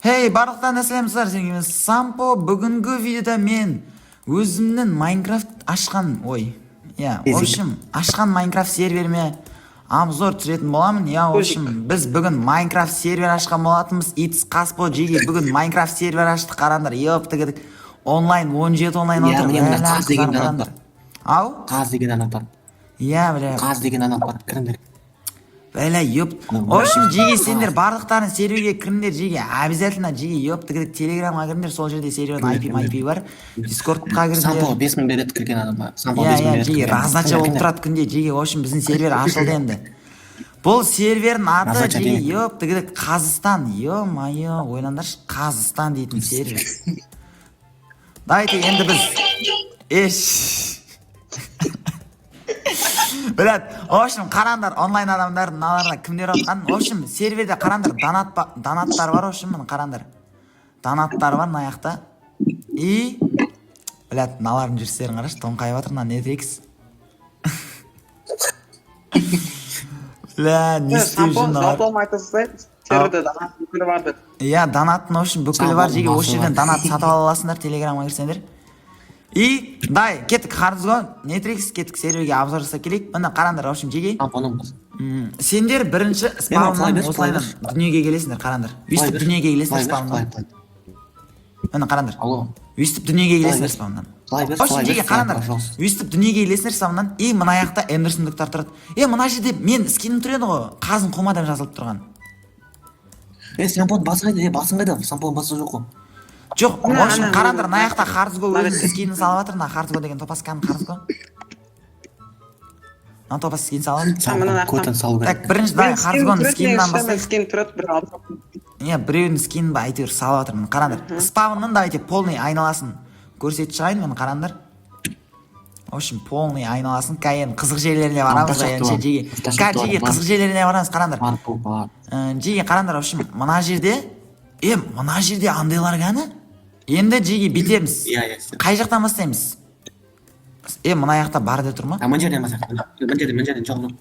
Hey, барлықтарына сәлемдер, сенгіміз Сампо. Бүгінгі видеода мен өзімнің Майнкрафт ашқан, в общем, ашқан Майнкрафт серверіме обзор түсіретін боламын. В общем, біз бүгін Майнкрафт сервер ашқан болатынбыз. It's Caspo Jigi бүгін Майнкрафт сервер ашты, қарандар. Ептігідік онлайн, 17 онлайн отыр. Қаз деген анап бар. Ау? Қаз деген анап бар. Бля. Қаз деген анап бар. Кіріңдер. Бля, В общем, Jigi сендер барлықтарын серверге кіріңдер, Jigi. Обязательно Jigi, ептігідік телеграмға кіріңдер. Сол жерде сервердің IP бар. Дискордқа кіріңдер. Сампо 5000 береді кірген адамға. Сампо 5000 береді. Jigi, раздача болып тұрады күнде, Jigi. В общем, біздің сервер ашылды енді. Бұл сервердің аты Jigi, ептігідік Қазақстан. Ё-майо, ойландаршы, Қазақстан дейтін сервер. Дайте енді біз Блядь, в общем, қарандар, онлайн адамдар, мыналарда кімдер отқан? В общем, серверде қарандар, донаттар бар, в общем, қарандар. Донаттар бар, наяқта. И, блядь, мыналардың жүрістерін қараш, тоңқайып жатыр, мына Netflix. Блядь, не істеу үшін мыналар. Жалпы айтасыздай, серверде донат бүкілі бар деп. Донаттың, в общем, бүкілі бар, Jigi, осы жерден донат сатып ала аласыңдар, телеграмға кірсеңдер. И, дай, кеттік Хардсго, Netflix, кеттік серверге обзор жасап келейік. Мына қарандар, в общем, Jigi. Сендер бірінші спауннан осылайдан дүниеге келесіңдер, қарандар. Өйстіп дүниеге келесіңдер спауннан. Мына қарандар. Өйстіп дүниеге келесіңдер спауннан. В общем, Jigi, қарандар. Өйстіп дүниеге келесіңдер спауннан. И, мына аяқта Эндерсондықтар тұрады. Мына жерде мен скинім тұреді ғой, қазын құма деп жазылып тұрған. Сампоның басы қайда? Басың қайда? Сампоның басы жоқ қой. Жоқ, в общем, қарандар, наяқта Хардсго өзінің скинін салып жатыр, Хардсго деген топасканың Хардсго. Мына топас скин салып. Көтін салу керек. Так, бірінші дай Хардсгоның скинінен бастайық. Скин тұрады, бір алып. Біреудің скинін ба әйтеуір салып жатыр, қарандар. Спаунның давайте полный айналасын көрсетіп шығайын, мен қарандар. В общем, полный айналасын. Кайын қызық жерлеріне барамыз, Jigi. Jigi, қызық жерлеріне барамыз, қарандар. Jigi, қарандар, в общем, мына жерде андайлар ғана. Енді Jigi битеміз. Қай жақтан бастаймыз? Мына аяқта бар де тұр ма? Мына жерден бастайық. Мына жерден жоқ.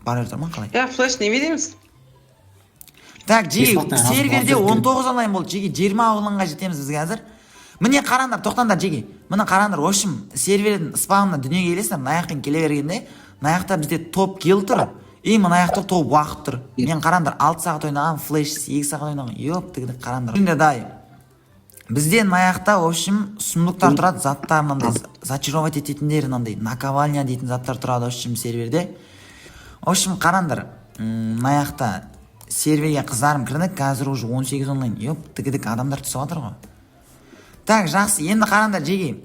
Бар де тұр ма, қалай? Флеш не видиміз? Так, Jigi, серверде 19 онлайн болды. Jigi, 20 онлайнға жетеміз біз қазір. Міне қарандар, тоқтаңдар, Jigi. Міне қарандар, в общем, сервердің спаунына дүниеге келесіңдер, наяқтан келе бергенде, наяқта бізде топ килл тұр. И мына аяқта топ уақыт тұр. Мен қарандар, 6 сағат ойнаған, флеш 8 сағат ойнаған. Ептігідік қарандар. Енді дай. Бізде маяқта, в общем, сұмдықтар тұрады, заттар мынандай, зачаровать ететіндер мынандай, наковальня дейтін заттар тұрады, в общем, серверде. В общем, қарандар, маяқта серверге қыздарым кірдік, қазір уже 18 онлайн. Ептігідік адамдар түсіп жатыр ғой. Так, жақсы, енді қарандар, Jigi,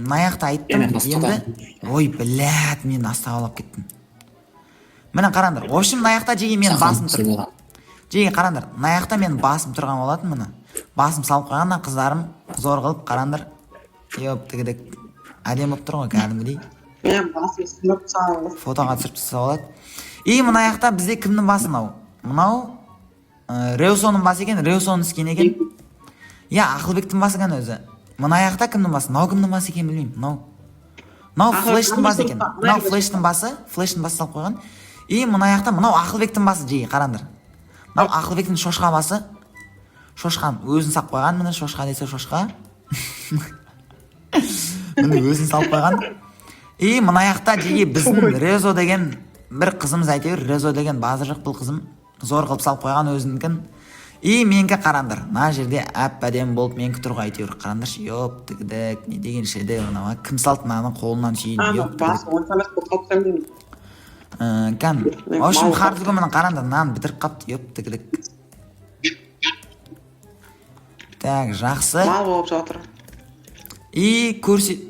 маяқта айттым, енді... Ой, блядь, мен астап алып кеттім. Міне қарандар, в общем, маяқта Jigi мен басым тұрған. Jigi, қарандар, маяқта мен басым тұрған болатын мұны. Басым салып қойғанда қыздарым зор қылып қарандар. Ептігідік әдем болып тұр ғой, кәдімгідей. Мен басым сынып салып. Фотоға түсіріп тастап алады. И мына аяқта бізде кімнің басы мынау? Мынау Реусонның басы екен, Реусонның скин екен. Ақылбектің басы екен өзі. Мына аяқта кімнің басы? Мынау кімнің басы екен білмеймін. Мынау флештің басы екен. Мынау флештің басы салып қойған. И мына аяқта мынау Ақылбектің басы, Jigi, қарандар. Мынау Ақылбектің шошқа басы. Шошқан өзін салып қойған, міне шошқа десе шошқа. Міне өзін салып қойған. И мына аяқта Jigi біздің Резо деген бір қызымыз әйтеуір, Резо деген базы жоқ бұл қызым. Зор қылып салып қойған өзінікін. И менкі қарандар. Мына жерде әп-әдем болып менкі тұрға әйтеуір. Қарандаршы, ептігідік, не деген шеде, кім салды мынаны қолынан сүйін. Кәм, в общем, Хардсго мына қарандар, мынаны бітіріп қапты, ептігідік. Так, жақсы. Мал болып жатыр. И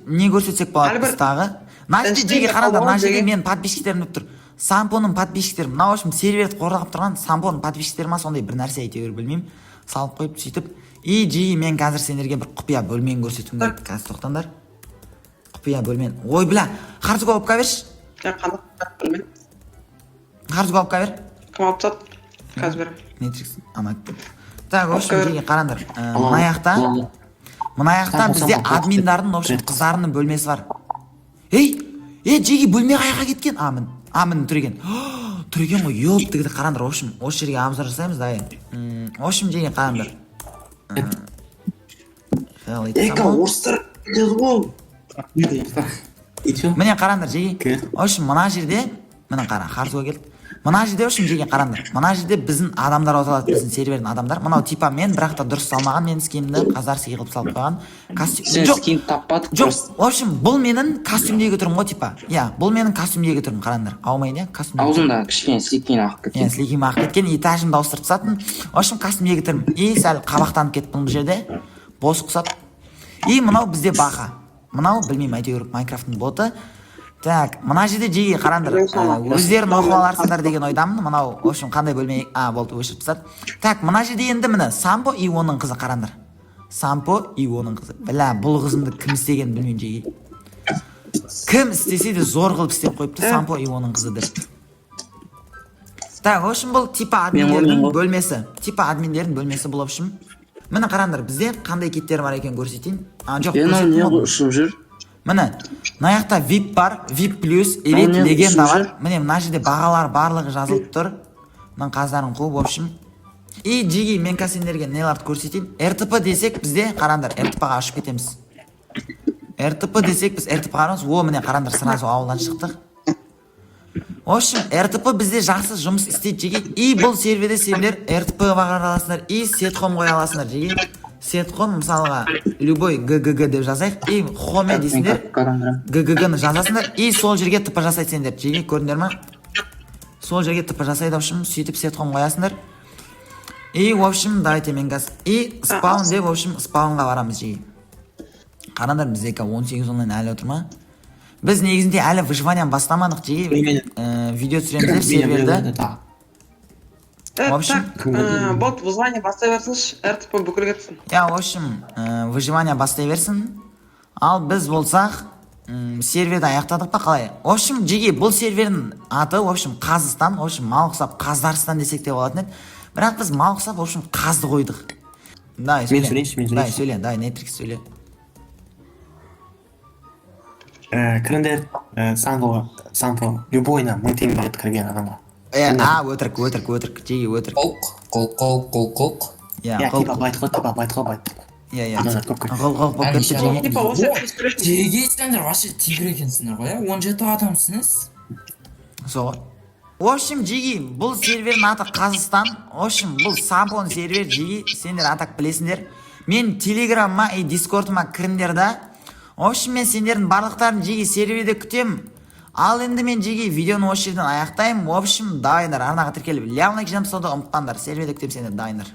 не көрсетсек болады қыстағы. Мына жерде Jigi, қарандар, мына жерде мен подписчиктерім деп тұр. Сампоның подписчиктері, мына в общем, серверді қорғап тұрған Сампоның подписчиктері ма, сондай бір нәрсе әйтеуір білмеймін. Салып қойып сөйтіп. И Jigi, мен қазір сендерге бір құпия бөлмен көрсетуім керек. Қазір тоқтаңдар. Құпия бөлмен. Ой, бля, Хардсго алып қаберші. Қандық білмеймін. Хардсго алып қабер. Кім алып тастады? Қазір берем. Netflix, ана. Так, в общем, Jigi, қарандар. Мына аяқта бізде админдардың, в общем, қыздарының бөлмесі бар. Jigi, бөлме қаяққа кеткен? Амын тұр екен. тұр екен ғой ёп дегенде қараңдар. В общем осы жерге обзор жасаймыз давай. В общем жеге қараңдар. орыстар біледі ғой. И чё? Міне қараңдар жеге. В общем мына жерде міне қара қарсыға келді. Мына жерде в общем жеге қараңдар. Мына жерде біздің адамдар оталады, біздің сервердің адамдар. Мынау типа мен бірақ та дұрыс салмаған, мен скинімді қаздар сый қылып салып қойған. Сен скин таппадық. Жоқ, в общем бұл менің костюмдегі түрім ғой типа. Иә, бұл менің костюмдегі түрім қараңдар. Аумайын иә, костюмдегі. Аузында кішкене сілкейін ағып кеткен. Иә, сілкейім ағып кеткен, этажымды ауыстырып тастадым. В общем костюмдегі түрім. И сәл қабақтанып кетті бұл жерде. Бос құсап. И мынау бізде бақа. Мынау білмеймін әйтеуір Майнкрафттың боты. Так, мына жерде жеге қараңдар. Өздерін оқып аларсыңдар деген ойдамын. Мынау, в общем, қандай бөлме? Болды, өшіріп тастады. Так, мына жерде енді міне Сампо и оның қызы қараңдар. Сампо и оның қызы. Бля, бұл қызымды кім істеген білмеймін жеге. Кім істесе де зор қылып істеп қойыпты, Сампо и оның қызы деп. Так, в общем, бұл типа админдердің бөлмесі. Типа админдердің бөлмесі бұл, в общем. Міне қараңдар, бізде қандай киттер бар екен көрсетейін. Жоқ, не ұшып жүр? Міне, мына жақта VIP бар, VIP плюс, элит, легенда бар. Міне мына жерде бағалар барлығы жазылып тұр. Мына қаздарын қуып, в общем. И жеге мен сендерге неларды көрсетейін. РТП десек бізде, қараңдар, РТП-ға ашып кетеміз. РТП десек біз РТП қарамыз. О, міне қараңдар, сразу ауылдан шықтық. В общем, РТП бізде жақсы жұмыс істейді жеге. И бұл серверде сендер РТП бағар аласыңдар, и сетхом қоя аласыңдар жеге. Сетхом мысалға любой ГГГ деп жазайық. И хоме дейсіңдер. ГГГ-ны жазасыңдар. И сол жерге ТП жасайды сендер. Жеге көрдіңдер ма? Сол жерге ТП жасайды, в общем, сөйтіп сетхом қоясыңдар. И в общем, давайте мен қазір. И спаун деп, в общем, спаунға барамыз жеге. Қараңдар, бізде 18 онлайн әлі отыр ма? Біз негізінде әлі выживаниям бастамадық жеге. Видео түсіреміздер серверді. Так, болды, выживание бастай берсінші, РТП бүкіл кетсін. Я, в общем, выживание бастай берсін. Ал біз болсақ, серверді аяқтадық па қалай? В общем, жеге, бұл сервердің аты, в общем, Қазыстан, в общем, мал құсап Қаздарстан десек те болатын еді. Бірақ біз мал құсап, в общем, Қазды қойдық. Давай, сөйле. Давай, сөйле, давай, Нетрикс сөйле. Кіріңдер, Сампо, любойна мың теңге береді кірген адамға. Өтірік, жеге өтірік. Қолқ. Иә, типа байт. Иә. Қолқ болып кетті жеге. Типа осы өткізгілік. Жеге сендер вообще тигр екенсіңдер ғой, 17 адамсыңыз. Соға. В общем, жеге, бұл сервердің аты Қазақстан. В общем, бұл Сампон сервер жеге, сендер атақ білесіңдер. Мен телеграмма и дискордыма кіріңдер да. В общем, мен сендердің барлықтарын жеге серверде күтем. Ал енді мен жеге видеоны осы жерден аяқтаймын. В общем, дайындар, арнаға тіркеліп, лайк жамсауды ұмытпаңдар. Серверде күтем сендер, дайындар.